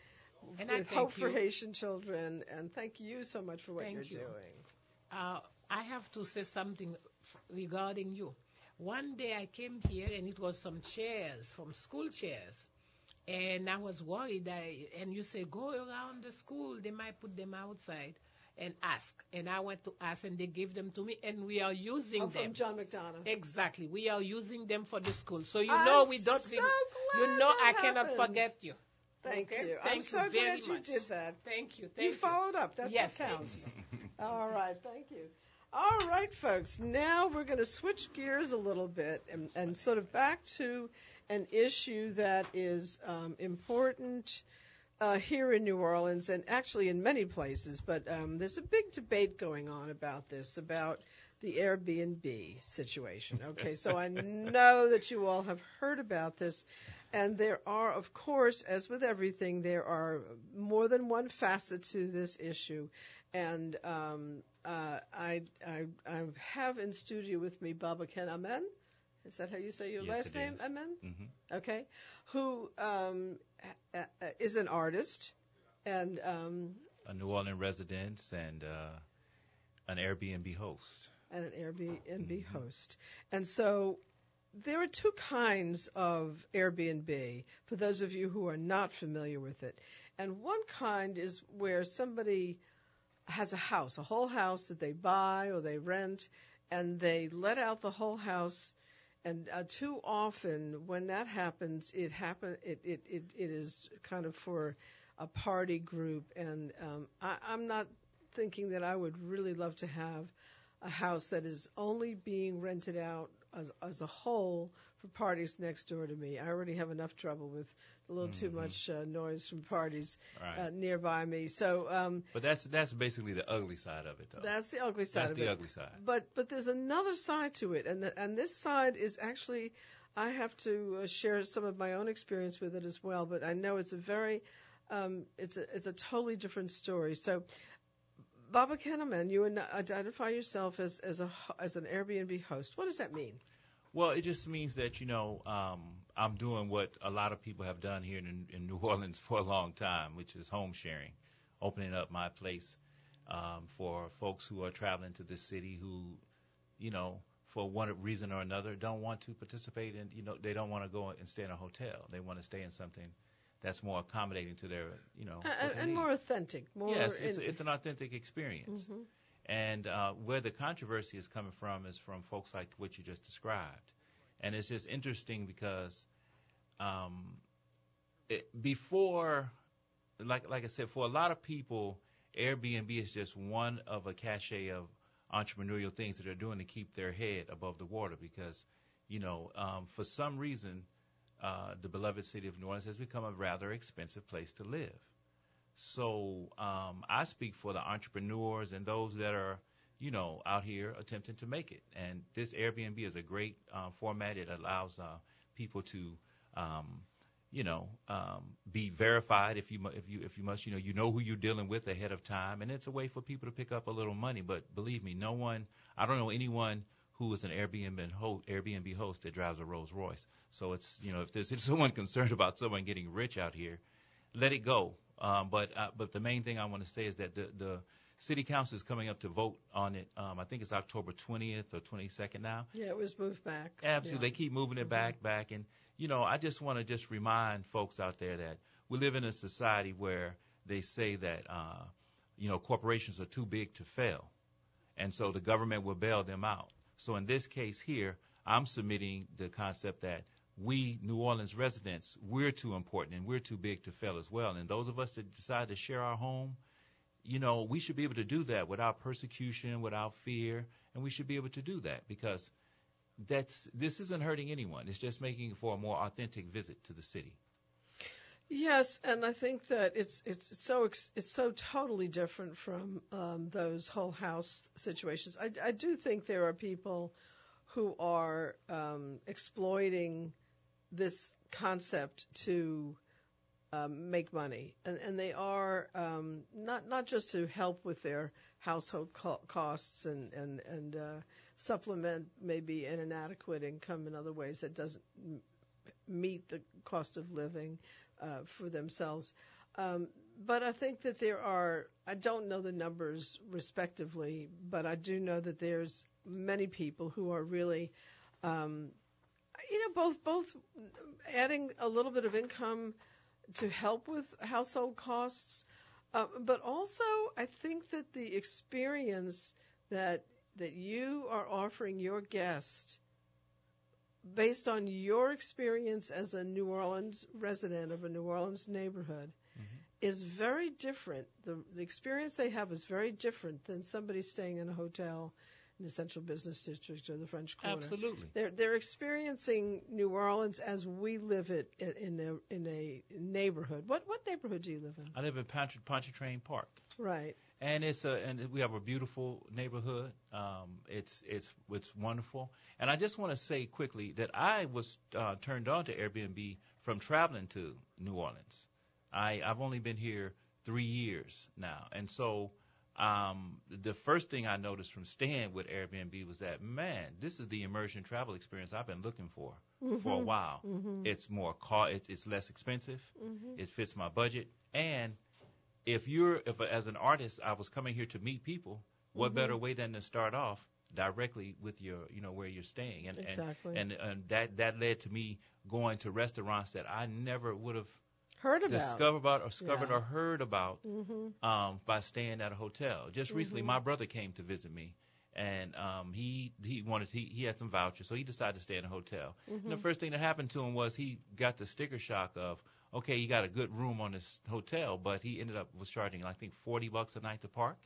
with Hope for Haitian Children. And thank you so much for what you're doing. I have to say something regarding you. One day I came here and it was some chairs, from school chairs. And I was worried that, and you say, go around the school, they might put them outside and ask. And I went to ask, and they gave them to me, and we are using them. From John McDonough. Exactly. We are using them for the school. So we I'm don't so really, glad I that cannot happened. forget you. Thank Okay? you. Thank I'm you so very glad you much. did that. Thank you. You followed up. That's Yes, what counts. thank you. All right. Thank you. All right, folks. Now we're going to switch gears a little bit and sort of back to an issue that is important here in New Orleans and actually in many places. But there's a big debate going on about this, about the Airbnb situation. Okay, so I know that you all have heard about this. And there are, of course, as with everything, there are more than one facet to this issue. And I have in studio with me Baba Ken Amen. Is that how you say your last name, is. Amen? Mm-hmm. Okay. Who is an artist and A New Orleans resident and an Airbnb host. And an Airbnb host. And so there are two kinds of Airbnb, for those of you who are not familiar with it. And one kind is where somebody has a house, a whole house that they buy or they rent, and they let out the whole house. And too often, when that happens, it is kind of for a party group. And I'm not thinking that I would really love to have a house that is only being rented out as a whole for parties next door to me. I already have enough trouble with a little too much noise from parties nearby me. So, but that's basically the ugly side of it, though. That's the ugly side That's of the it. ugly side. But there's another side to it, and this side is actually, I have to share some of my own experience with it as well. But I know it's a very, it's a totally different story. So, Baba Kenaman, you identify yourself as an Airbnb host. What does that mean? Well, it just means that, I'm doing what a lot of people have done here in New Orleans for a long time, which is home sharing, opening up my place for folks who are traveling to this city who, for one reason or another, don't want to participate in, they don't want to go and stay in a hotel. They want to stay in something that's more accommodating to their, and more authentic. Yes, it's an authentic experience. Mm-hmm. And where the controversy is coming from is from folks like what you just described. And it's just interesting because before, like I said, for a lot of people, Airbnb is just one of a cachet of entrepreneurial things that they're doing to keep their head above the water because, for some reason, the beloved city of New Orleans has become a rather expensive place to live. So I speak for the entrepreneurs and those that are, out here attempting to make it. And this Airbnb is a great format. It allows people to, be verified if you must. You know who you're dealing with ahead of time, and it's a way for people to pick up a little money. But believe me, I don't know anyone who is an Airbnb host that drives a Rolls Royce. So it's, if there's someone concerned about someone getting rich out here, let it go. But the main thing I want to say is that the city council is coming up to vote on it. I think it's October 20th or 22nd now. Yeah, it was moved back. Absolutely. Yeah. They keep moving it back. And, I just want to remind folks out there that we live in a society where they say that, corporations are too big to fail. And so the government will bail them out. So in this case here, I'm submitting the concept that we, New Orleans residents, we're too important and we're too big to fail as well. And those of us that decide to share our home, we should be able to do that without persecution, without fear, and we should be able to do that because this isn't hurting anyone. It's just making for a more authentic visit to the city. Yes, and I think that it's so totally different from those whole house situations. I do think there are people who are exploiting this concept to make money, and they are not just to help with their household costs and supplement maybe an inadequate income in other ways that doesn't meet the cost of living for themselves. But I think that there are, I don't know the numbers respectively, but I do know that there's many people who are really, both adding a little bit of income to help with household costs. But also, I think that the experience that you are offering your guest, based on your experience as a New Orleans resident of a New Orleans neighborhood, is very different. The experience they have is very different than somebody staying in a hotel in the Central Business District or the French Quarter. Absolutely. They're experiencing New Orleans as we live it in a neighborhood. What neighborhood do you live in? I live in Pontchartrain Park. Right. And and we have a beautiful neighborhood. It's wonderful. And I just want to say quickly that I was turned on to Airbnb from traveling to New Orleans. I've only been here 3 years now, and so the first thing I noticed from staying with Airbnb was that, man, this is the immersion travel experience I've been looking for a while. It's more it's less expensive. It fits my budget, and if as an artist, I was coming here to meet people, what better way than to start off directly with your, where you're staying. And, exactly. And that led to me going to restaurants that I never would have discovered or heard about by staying at a hotel. Just recently, my brother came to visit me, and he had some vouchers, so he decided to stay in a hotel. And the first thing that happened to him was he got the sticker shock of, okay, you got a good room on this hotel, but he was charging, I think, $40 a night to park.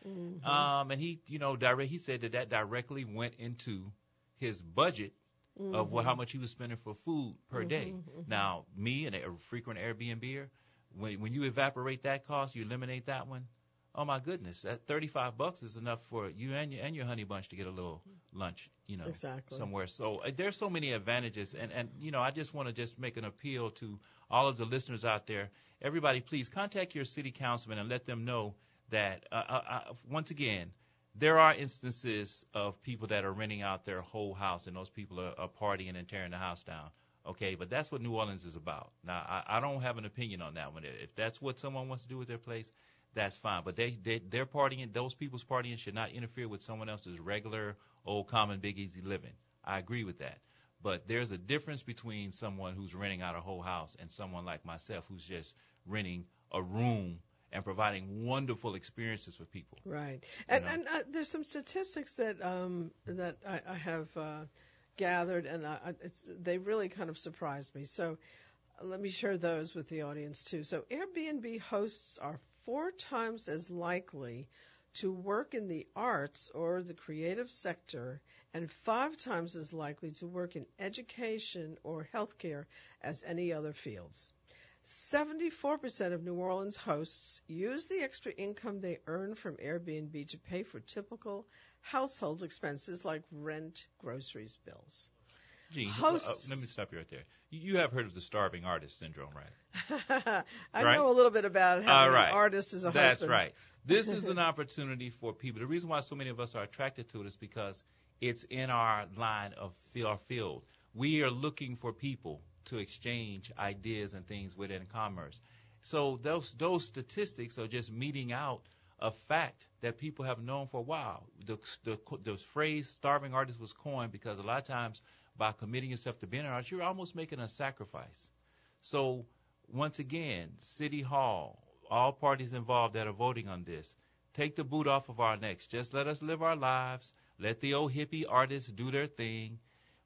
And he, he said that directly went into his budget of how much he was spending for food per day. Now, me, and a frequent Airbnber, when you evaporate that cost, you eliminate that one. Oh my goodness, that $35 is enough for you and your honey bunch to get a little lunch, somewhere. So there's so many advantages, and I just want to just make an appeal to all of the listeners out there. Everybody, please contact your city councilman and let them know that once again, there are instances of people that are renting out their whole house, and those people are partying and tearing the house down. Okay, but that's what New Orleans is about. Now, I don't have an opinion on that one. If that's what someone wants to do with their place, that's fine. But they're partying. Those people's partying should not interfere with someone else's regular, old, common, big, easy living. I agree with that. But there's a difference between someone who's renting out a whole house and someone like myself who's just renting a room and providing wonderful experiences for people. Right. And there's some statistics that I have gathered, and they really kind of surprised me. So let me share those with the audience, too. So Airbnb hosts are 4 times as likely to work in the arts or the creative sector, and 5 times as likely to work in education or healthcare as any other fields. 74% of New Orleans hosts use the extra income they earn from Airbnb to pay for typical household expenses like rent, groceries, bills. Gene, let me stop you right there. You have heard of the starving artist syndrome, right? I know a little bit about having an artist as a husband. That's right. This is an opportunity for people. The reason why so many of us are attracted to it is because it's in our line of our field. We are looking for people to exchange ideas and things within commerce. So those statistics are just meeting out a fact that people have known for a while. The phrase starving artist was coined because a lot of times by committing yourself to being an artist, you're almost making a sacrifice. So once again, City Hall, all parties involved that are voting on this, take the boot off of our necks. Just let us live our lives. Let the old hippie artists do their thing.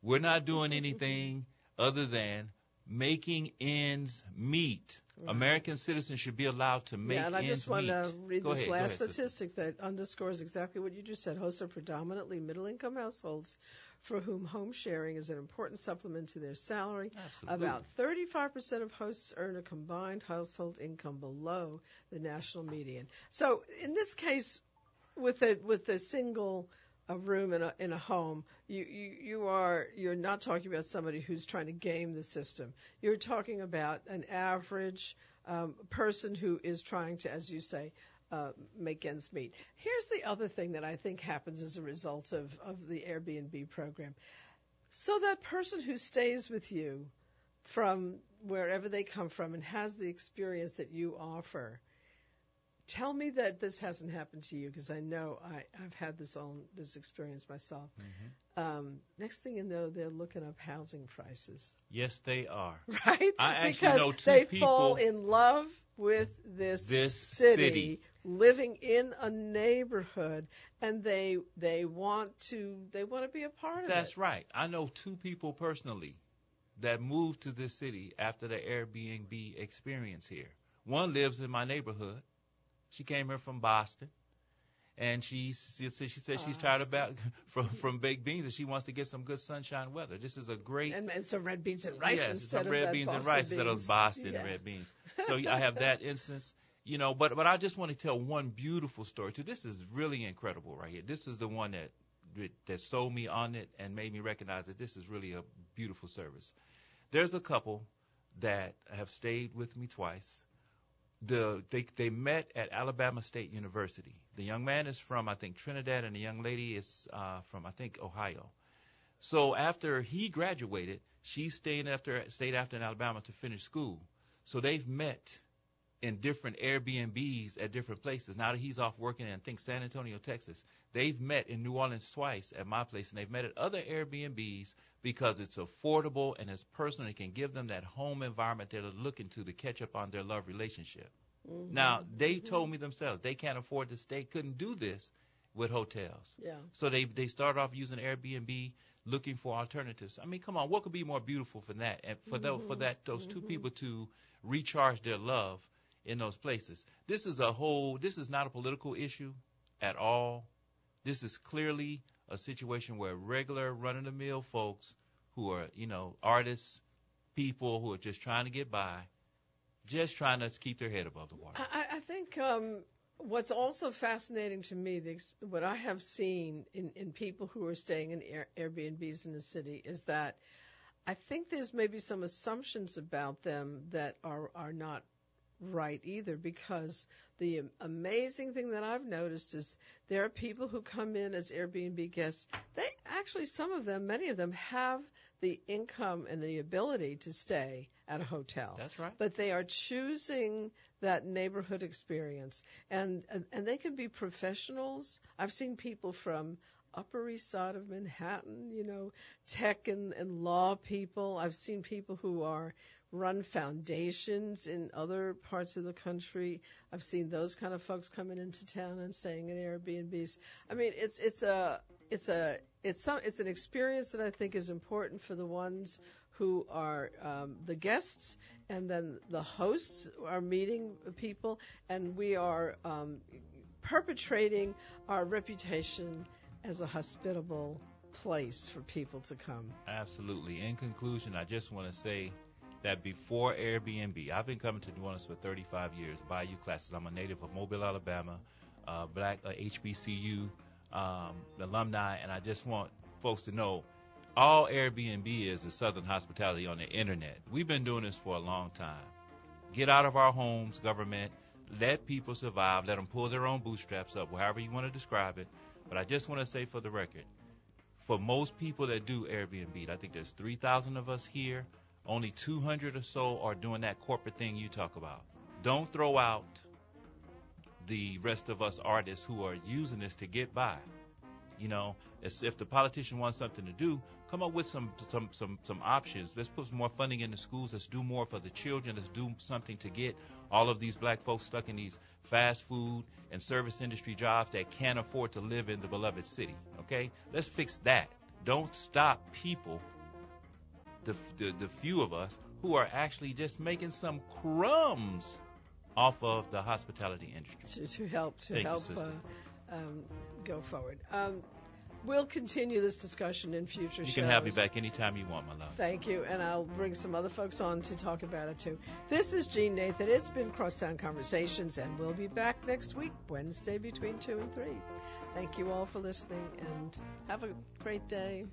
We're not doing anything other than making ends meet. Right. American citizens should be allowed to make ends meet. Yeah, and I just want to read this last statistic that underscores exactly what you just said. Hosts are predominantly middle-income households for whom home sharing is an important supplement to their salary. Absolutely. About 35% of hosts earn a combined household income below the national median. So in this case, with a single room in a home, you're not talking about somebody who's trying to game the system. You're talking about an average person who is trying to, as you say, make ends meet. Here's the other thing that I think happens as a result of the Airbnb program. So that person who stays with you from wherever they come from and has the experience that you offer tell me that this hasn't happened to you, because I know I've had this experience myself. Next thing you know, they're looking up housing prices. Yes, they are. Right? I actually because know two they people. fall in love with this city, living in a neighborhood, and they want to be a part of it. That's right. I know two people personally that moved to this city after the Airbnb experience here. One lives in my neighborhood. She came here from Boston, and she said she's tired from baked beans, and she wants to get some good sunshine weather. This is a great and some red beans and rice instead some of red that beans Boston and rice beans. instead of Boston red beans. So I have that instance, But I just want to tell one beautiful story too. This is really incredible right here. This is the one that sold me on it and made me recognize that this is really a beautiful service. There's a couple that have stayed with me twice. They met at Alabama State University. The young man is from, I think, Trinidad, and the young lady is from, I think, Ohio. So after he graduated, she stayed after in Alabama to finish school. So they've met in different Airbnbs at different places. Now that he's off working in, I think, San Antonio, Texas, they've met in New Orleans twice at my place, and they've met at other Airbnbs because it's affordable and it's personal. It can give them that home environment they're looking to catch up on their love relationship. Now, they told me themselves they can't afford to stay, couldn't do this with hotels. Yeah. So they started off using Airbnb, looking for alternatives. I mean, come on, what could be more beautiful than that? And for those two people to recharge their love in those places. This is not a political issue at all. This is clearly a situation where regular run-of-the-mill folks who are, artists, people who are just trying to get by, just trying to keep their head above the water. I think what's also fascinating to me, what I have seen in people who are staying in Airbnbs in the city, is that I think there's maybe some assumptions about them that are not right either, because the amazing thing that I've noticed is there are people who come in as Airbnb guests. They actually, many of them have the income and the ability to stay at a hotel. That's right. But they are choosing that neighborhood experience, and they can be professionals. I've seen people from Upper East Side of Manhattan, tech and law people. I've seen people who run foundations in other parts of the country. I've seen those kind of folks coming into town and staying in Airbnbs. I mean, it's an experience that I think is important for the ones who are the guests, and then the hosts are meeting people, and we are perpetrating our reputation as a hospitable place for people to come. Absolutely. In conclusion, I just want to say that before Airbnb, I've been coming to New Orleans for 35 years, Bayou classes. I'm a native of Mobile, Alabama, black HBCU alumni, and I just want folks to know all Airbnb is Southern hospitality on the internet. We've been doing this for a long time. Get out of our homes, government. Let people survive. Let them pull their own bootstraps up, however you want to describe it. But I just want to say for the record, for most people that do Airbnb, I think there's 3,000 of us here. Only 200 or so are doing that corporate thing you talk about. Don't throw out the rest of us artists who are using this to get by. If the politician wants something to do, come up with some options. Let's put some more funding in the schools. Let's do more for the children. Let's do something to get all of these black folks stuck in these fast food and service industry jobs that can't afford to live in the beloved city. Okay? Let's fix that. Don't stop people, the few of us who are actually just making some crumbs off of the hospitality industry. To help go forward. We'll continue this discussion in future shows. You can have me back anytime you want, my love. Thank you, and I'll bring some other folks on to talk about it too. This is Jean Nathan. It's been Crosstown Conversations, and we'll be back next week, Wednesday between 2 and 3. Thank you all for listening, and have a great day.